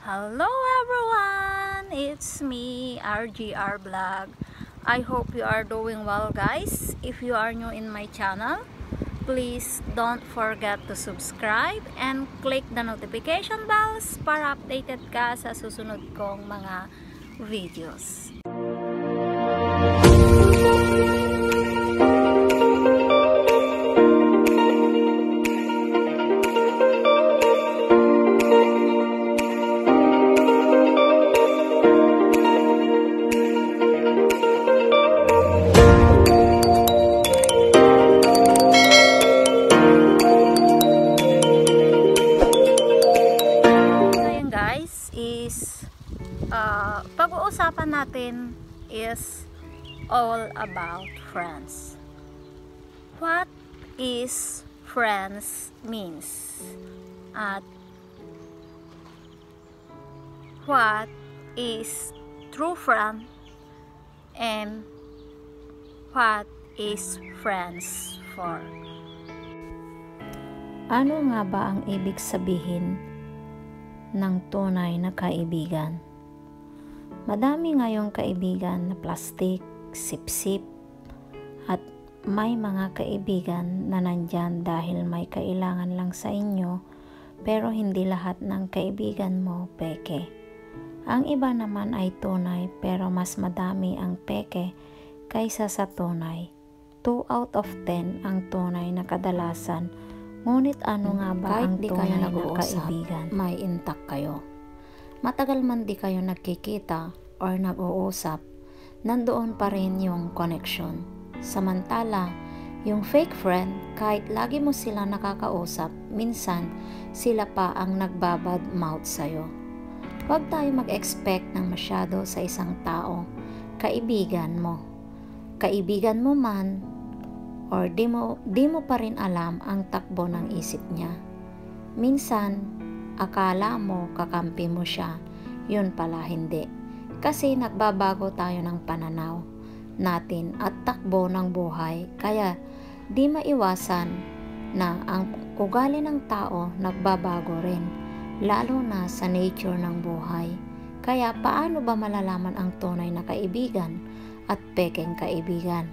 Hello everyone! It's me, RGR Vlog. I hope you are doing well, guys. If you are new in my channel, please don't forget to subscribe and click the notification bells para updated ka sa susunod kong mga videos. Pag-uusapan natin is all about friends. What is friends means? At what is true friend? And what is friends for? Ano nga ba ang ibig sabihin ng tunay na kaibigan? Madami ngayong kaibigan na plastic, sip-sip, at may mga kaibigan na nandyan dahil may kailangan lang sa inyo, pero hindi lahat ng kaibigan mo peke. Ang iba naman ay tunay, pero mas madami ang peke kaysa sa tunay. 2 out of 10 ang tunay na kadalasan, ngunit ano nga ba ang tunay na kaibigan? May intact kayo. Matagal man di kayo nagkikita or nag-uusap, nandoon pa rin yung connection. Samantala, yung fake friend, kahit lagi mo sila nakakausap, minsan sila pa ang nagbabad mouth sa'yo. Huwag tayo mag-expect ng masyado sa isang tao. Kaibigan mo. Kaibigan mo man, or di mo pa rin alam ang takbo ng isip niya. Minsan, akala mo kakampi mo siya, yun pala hindi. Kasi nagbabago tayo ng pananaw natin at takbo ng buhay, kaya di maiwasan na ang ugali ng tao nagbabago rin, lalo na sa nature ng buhay. Kaya paano ba malalaman ang tunay na kaibigan at pekeng kaibigan?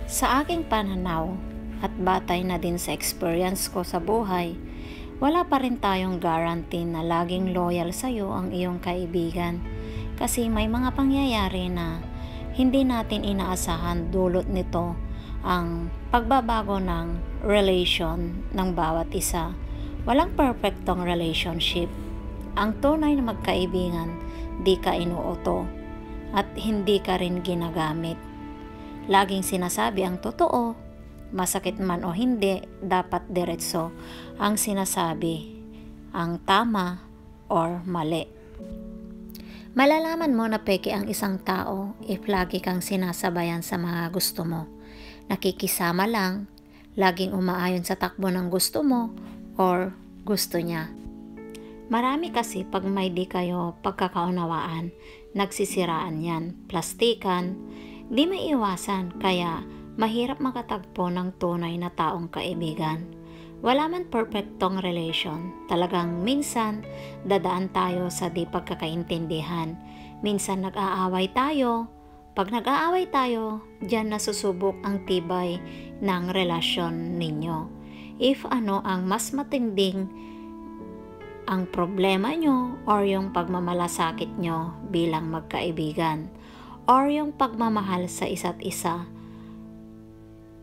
Sa aking pananaw at batay na din sa experience ko sa buhay, wala pa rin tayong guarantee na laging loyal sa'yo ang iyong kaibigan, kasi may mga pangyayari na hindi natin inaasahan, dulot nito ang pagbabago ng relation ng bawat isa. Walang perfectong relationship. Ang tunay na magkaibigan, di ka inuuto at hindi ka rin ginagamit. Laging sinasabi ang totoo. Masakit man o hindi, dapat diretso ang sinasabi, ang tama or mali. Malalaman mo na peke ang isang tao if lagi kang sinasabayan sa mga gusto mo. Nakikisama lang, laging umaayon sa takbo ng gusto mo or gusto niya. Marami kasi pag may di kayo pagkakaunawaan, nagsisiraan yan, plastikan, di may iwasan, kaya mahirap makatagpo ng tunay na taong kaibigan. Wala man perfectong relation. Talagang minsan dadaan tayo sa di pagkakaintindihan. Minsan nag-aaway tayo. Pag nag-aaway tayo, diyan nasusubok ang tibay ng relasyon ninyo. If ano ang mas matinding ang problema nyo or yung pagmamalasakit nyo bilang magkaibigan or yung pagmamahal sa isa't isa.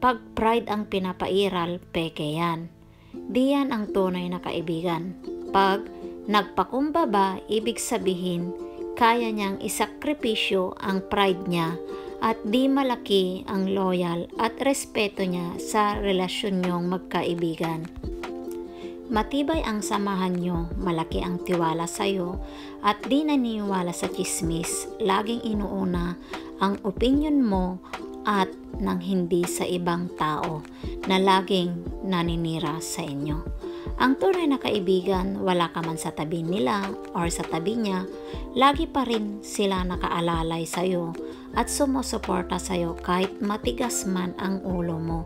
Pag pride ang pinapairal, peke yan. Di yan ang tunay na kaibigan. Pag nagpakumbaba, ibig sabihin, kaya niyang isakripisyo ang pride niya at di malaki ang loyal at respeto niya sa relasyon niyong magkaibigan. Matibay ang samahan niyo, malaki ang tiwala sa'yo at di naniniwala sa chismis. Laging inuuna ang opinion mo at nang hindi sa ibang tao na laging naninira sa inyo. Ang tunay na kaibigan, wala ka man sa tabi nila or sa tabi niya, lagi pa rin sila nakaalalay sa iyo at sumusuporta sa iyo kahit matigas man ang ulo mo.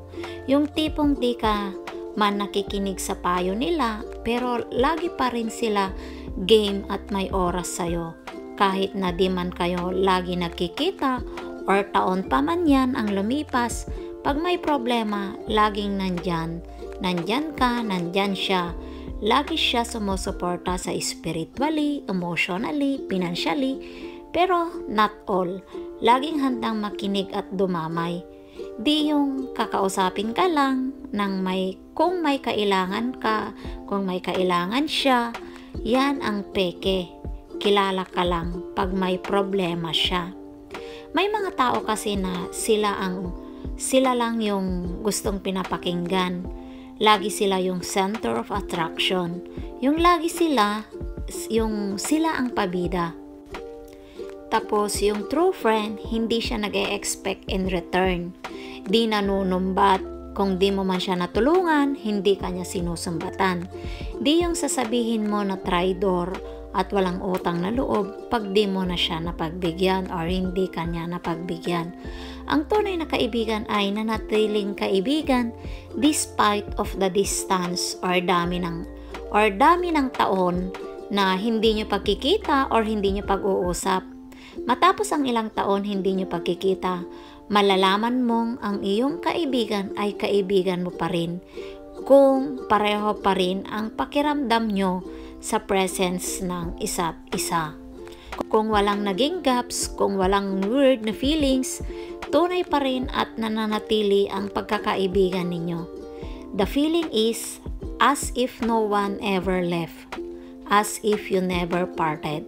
Yung tipong di ka man nakikinig sa payo nila, pero lagi pa rin sila game at may oras sa'yo. Kahit na di man kayo lagi nagkikita or taon pa man yan ang lumipas, pag may problema, laging nandyan. Nandyan ka, nandyan siya. Lagi siya sumusuporta sa spiritually, emotionally, financially, pero not all. Laging handang makinig at dumamay. Di yung kakausapin ka lang kung may kailangan ka, kung may kailangan siya, yan ang peke. Kilala ka lang pag may problema siya. May mga tao kasi na sila lang yung gustong pinapakinggan. Lagi sila yung center of attraction. Yung sila ang pabida. Tapos yung true friend, hindi siya nag-e-expect in return. Di nanunumbat. Kung di mo man siya natulungan, hindi ka niya sinusumbatan. Di yung sasabihin mo na traidor at walang utang na loob pag di mo na siya napagbigyan or hindi ka niya napagbigyan. Ang tunay na kaibigan ay nanatiling kaibigan despite of the distance or dami ng taon na hindi nyo pagkikita or hindi nyo pag-uusap. Matapos ang ilang taon hindi nyo pagkikita, malalaman mong ang iyong kaibigan ay kaibigan mo pa rin kung pareho pa rin ang pakiramdam nyo sa presence ng isa't isa. Kung walang naging gaps, kung walang weird na feelings, tunay pa rin at nananatili ang pagkakaibigan ninyo. The feeling is as if no one ever left, as if you never parted.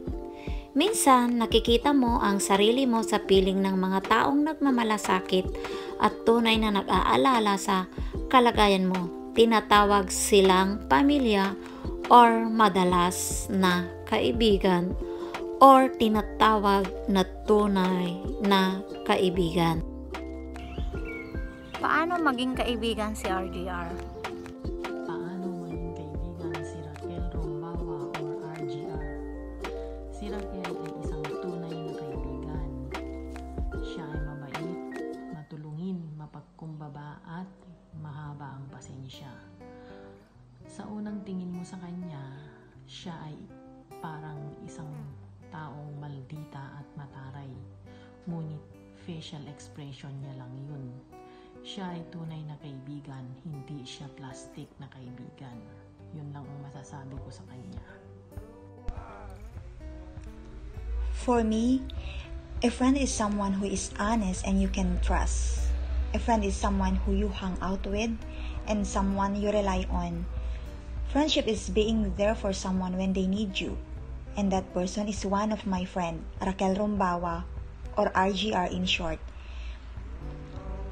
Minsan, nakikita mo ang sarili mo sa piling ng mga taong nagmamalasakit at tunay na nag-aalala sa kalagayan mo. Tinatawag silang pamilya or madalas na kaibigan or tinatawag na tunay na kaibigan. Paano maging kaibigan si RGR? Paano maging kaibigan si Raquel Rombawa or RGR? Si Raquel ay isang tunay na kaibigan. Siya ay mabait, matulungin, mapagkumbaba at mahaba ang pasensya. Sa unang tingin mo sa kanya, siya ay parang isang taong maldita at mataray. Ngunit facial expression niya lang yun. Siya ay tunay na kaibigan, hindi siya plastic na kaibigan. Yun lang ang masasabi ko sa kanya. For me, a friend is someone who is honest and you can trust. A friend is someone who you hang out with and someone you rely on. Friendship is being there for someone when they need you. And that person is one of my friend, Raquel Rombawa, or RGR in short.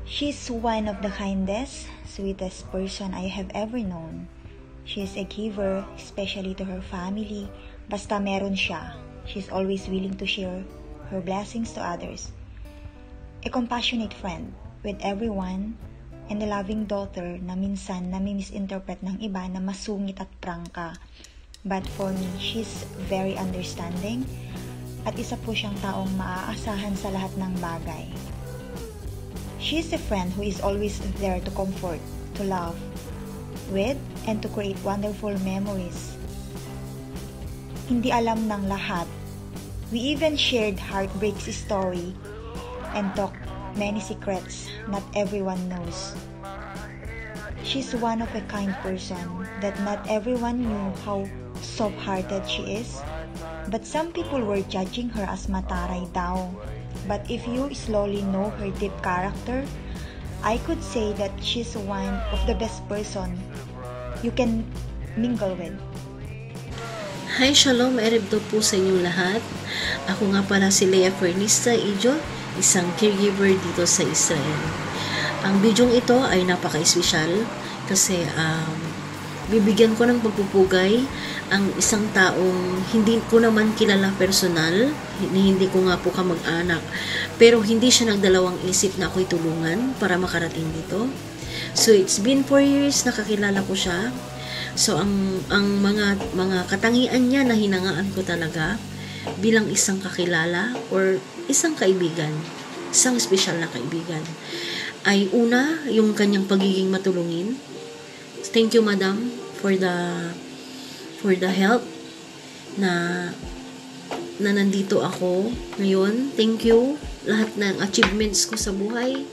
She's one of the kindest, sweetest person I have ever known. She is a giver, especially to her family. Basta meron siya, she's always willing to share her blessings to others. A compassionate friend with everyone, and a loving daughter na minsan nami-misinterpret ng iba na masungit at prangka. But for me, she's very understanding at isa po siyang taong maaasahan sa lahat ng bagay. She's a friend who is always there to comfort, to love with, and to create wonderful memories. Hindi alam ng lahat. We even shared heartbreaks story and talked many secrets not everyone knows. She's one of a kind person that not everyone knew how soft-hearted she is. But some people were judging her as mataray daw. But if you slowly know her deep character, I could say that she's one of the best person you can mingle with. Hi, Shalom, Erev po sa inyong lahat. Ako nga pala si Lea Fernista Ijo, isang caregiver dito sa Israel. Ang bidyong ito ay napaka-espesyal kasi bibigyan ko ng pagpupugay ang isang taong hindi ko naman kilala personal, hindi ko nga po kamag-anak, pero hindi siya nagdalawang isip na ako'y tulungan para makarating dito. So it's been 4 years nakakilala ko siya. So ang mga katangian niya na hinangaan ko talaga bilang isang kakilala or isang kaibigan, isang espesyal na kaibigan, ay una, yung kanyang pagiging matulungin. Thank you, madam, for the help na nandito ako ngayon. Thank you. Lahat ng achievements ko sa buhay,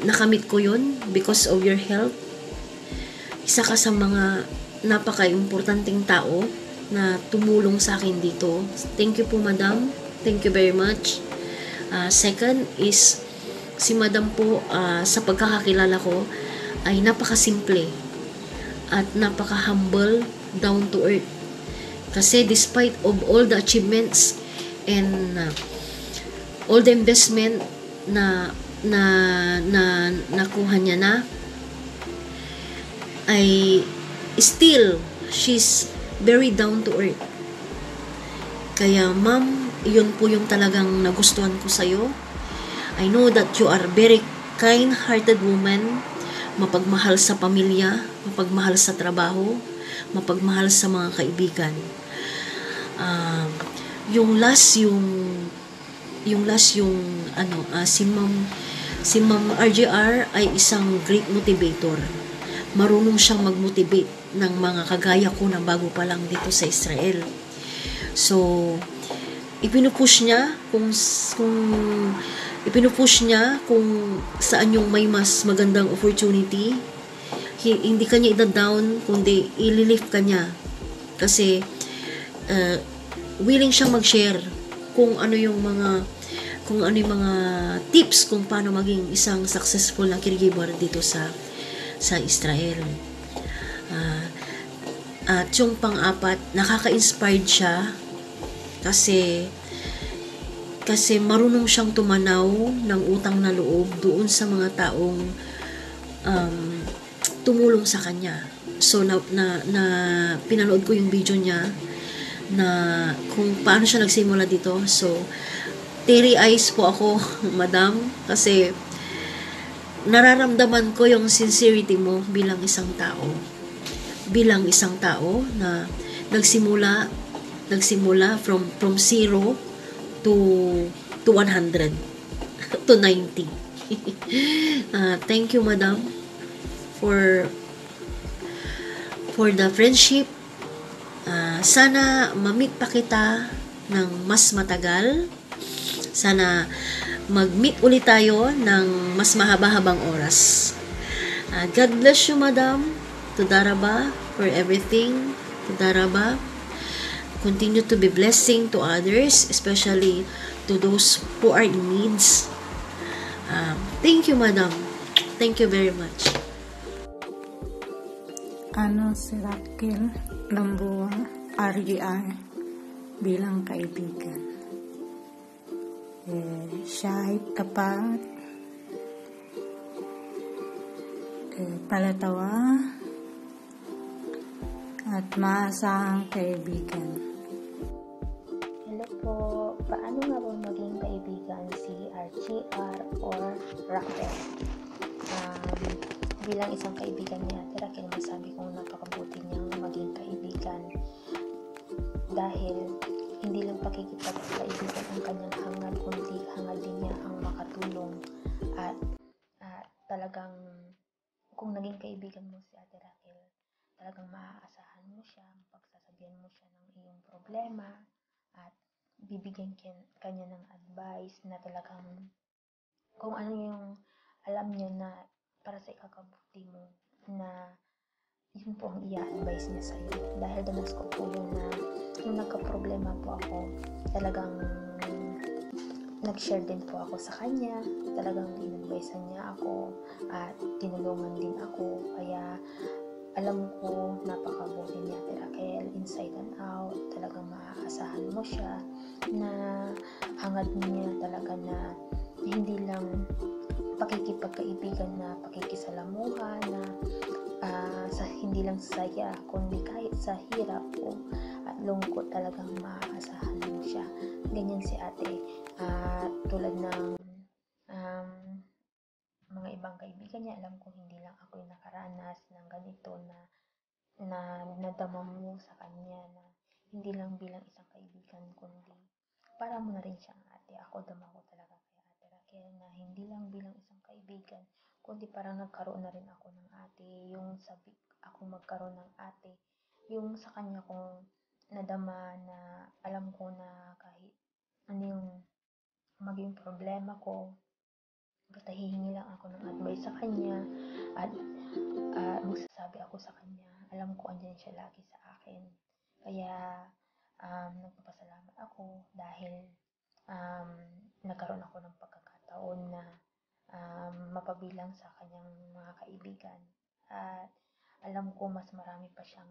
nakamit ko yun because of your help. Isa ka sa mga napaka-importanting tao na tumulong sa akin dito. Thank you po, madam. Thank you very much. Second is, si madam po, sa pagkakakilala ko, ay napaka-simple at napaka-humble, down to earth. Kasi despite of all the achievements and all the investment na nakuha niya na, ay still she's very down to earth. Kaya ma'am, yun po yung talagang nagustuhan ko sa'yo. I know that you are very kind-hearted woman, mapagmahal sa pamilya, mapagmahal sa trabaho, mapagmahal sa mga kaibigan. Yung last si Ma'am RJR ay isang great motivator. Marunong siyang mag-motivate ng mga kagaya ko na bago pa lang dito sa Israel. So, ipinupush niya kung saan yung may mas magandang opportunity. Hindi kanya ida-down, kundi ililift kanya. Kasi willing siyang mag-share kung ano yung mga tips kung paano maging isang successful na caregiver dito sa Israel. At yung pang-apat, nakaka-inspired siya kasi marunong siyang tumanaw ng utang na loob doon sa mga taong tumulong sa kanya. So na pinanood ko yung video niya na kung paano siya nagsimula dito. So teary eyes po ako, madam, kasi nararamdaman ko yung sincerity mo bilang isang tao na nagsimula from 0 to 100 to 90. Thank you, madam, for the friendship. Sana ma-meet pa kita ng mas matagal. Sana mag-meet ulit tayo ng mas mahaba-habang oras. God bless you, madam. Tudaraba for everything. Tudaraba. Continue to be blessing to others, especially to those who are in needs. Thank you, madam. Thank you very much. Si Raquel Lamboa, RGI, bilang kaibigan. Siya ay tapat, palatawa, at maasahang kaibigan. Hello po, paano nga ba maging kaibigan si RGR or Raquel? Bilang isang kaibigan niya, Raquel, masabi kong napakabuti niyang maging kaibigan dahil hindi lang pakikipagkaibigan ang kanyang hangad, kundi hangad din niya ang makatulong at talagang kung naging kaibigan mo si Ate Raquel, talagang maaasahan mo siya, pagsasabihan mo siya ng iyong problema at bibigyan kanya ng advice na talagang kung ano yung alam niya na para sa ikakabuti mo, na yun po ang i-advise niya sa'yo. Dahil danas ko po yun na nung nagka-problema po ako, talagang nag-share din po ako sa kanya, talagang in-advisean niya ako at tinulungan din ako. Kaya alam ko napakabuti niya Ate Raquel, inside and out. Talagang maaasahan mo siya na hangad niya talaga na hindi lang pakikipagkaibigan na pakikisalamuha na hindi lang sa saya, kundi kahit sa hirap po at lungkot talagang maaasahan mo siya. Ganyan si ate. Tulad ng mga ibang kaibigan niya, alam ko hindi lang ako yung nakaranas ng ganito na nadama mo sa kanya na hindi lang bilang isang kaibigan, kundi para mo na rin siyang ate. Ako dama ko talaga kay Ate Raquel na hindi lang bilang isang kaibigan, kundi parang nagkaroon na rin ako ng ate. Yung sabi ako magkaroon ng ate, yung sa kanya kong nadama na alam ko na kahit ano yung maging problema ko, basta hihingi lang ako ng advice sa kanya at magsasabi ako sa kanya. Alam ko andyan siya lagi sa akin. Kaya nagpapasalamat ako dahil nagkaroon ako ng pagkakataon na mapabilang sa kanyang mga kaibigan. At alam ko mas marami pa siyang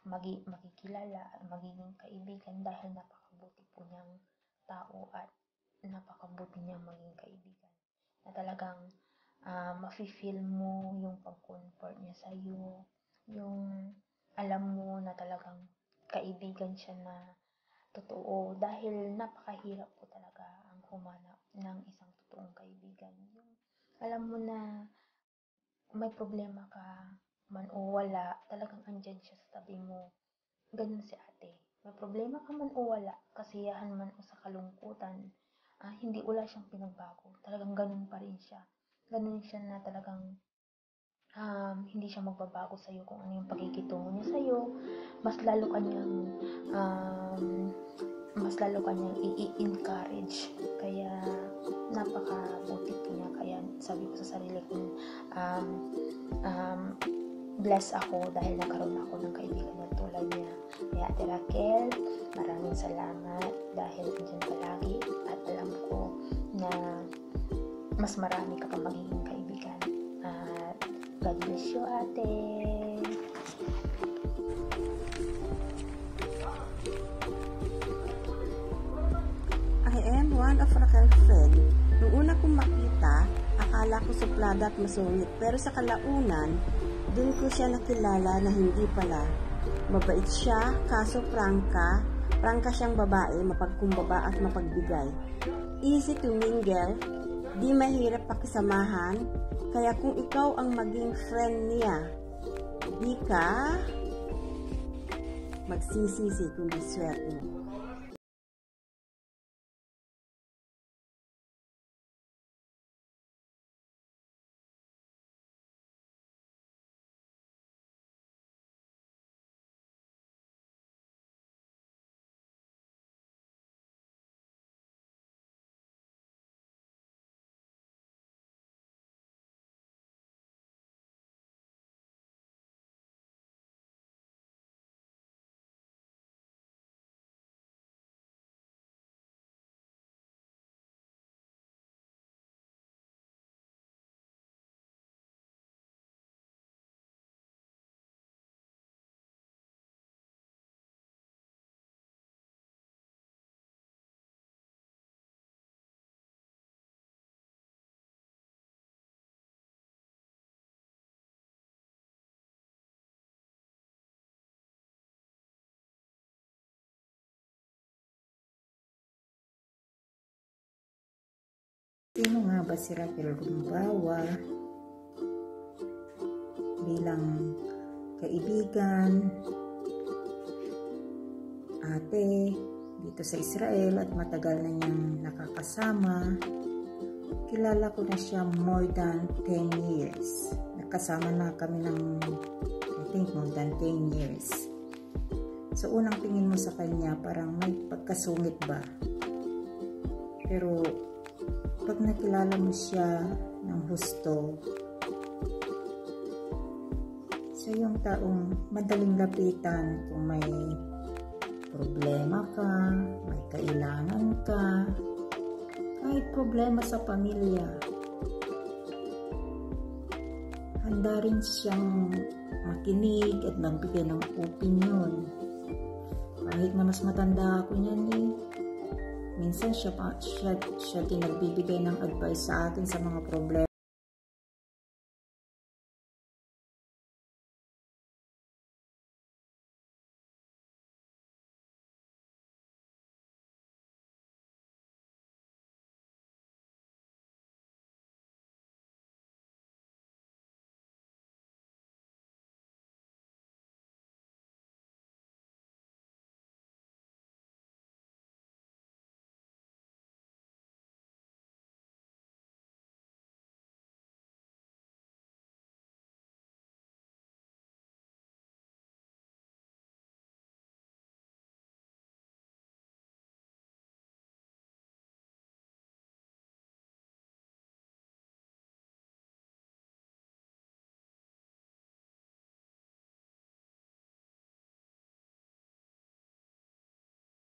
makikilala at magiging kaibigan dahil napakabuti po niyang tao at napakabuti niyang maging kaibigan. Na talagang mafe-feel mo yung pag-comfort niya sa'yo, yung alam mo na talagang kaibigan siya na totoo dahil napakahirap po talaga ang humanap ng isang totoong kaibigan. Yung alam mo na may problema ka man o wala, talagang andyan siya sa tabi mo. Ganun si ate. May problema ka man o wala, kasiyahan man o sa kalungkutan, hindi wala siyang pinagbago. Talagang ganun pa rin siya. Ganun siya na talagang hindi siya magbabago sa'yo kung ano yung pagkikitungo niya sa'yo. Mas lalo kanyang i-encourage. Kaya napakabuti po niya. Kaya sabi ko sa sarili ko, bless ako dahil nagkaroon ako ng kaibigan na tulad niya. Kaya Ate Raquel, maraming salamat dahil andyan ka lagi at alam ko na mas marami ka pa magiging kaibigan. At God bless you, ate. I am one of Raquel's friend. Nung una kong makita, akala ko suplada at masungit. Pero sa kalaunan, dun ko siya nakilala na hindi pala. Mabait siya, kaso prangka. Prangka siyang babae, mapagkumbaba at mapagbigay. Easy to mingle, di mahirap pakisamahan. Kaya kung ikaw ang maging friend niya, di ka magsisisi kung di swerte mo. Sino nga ba si Raquel Rumbawa bilang kaibigan, ate dito sa Israel at matagal na niyang nakakasama? Kilala ko na siya more than 10 years. Nakasama na kami ng I think more than 10 years. So unang tingin mo sa kanya parang may pagkasungit ba? Pero pag nakilala mo siya ng husto, siya yung taong madaling lapitan kung may problema ka, may kailangan ka, kahit problema sa pamilya. Handa rin siyang makinig at magbigay ng opinion. Kahit na mas matanda ako niyan minsan siya din nagbibigay ng advice sa akin sa mga problema.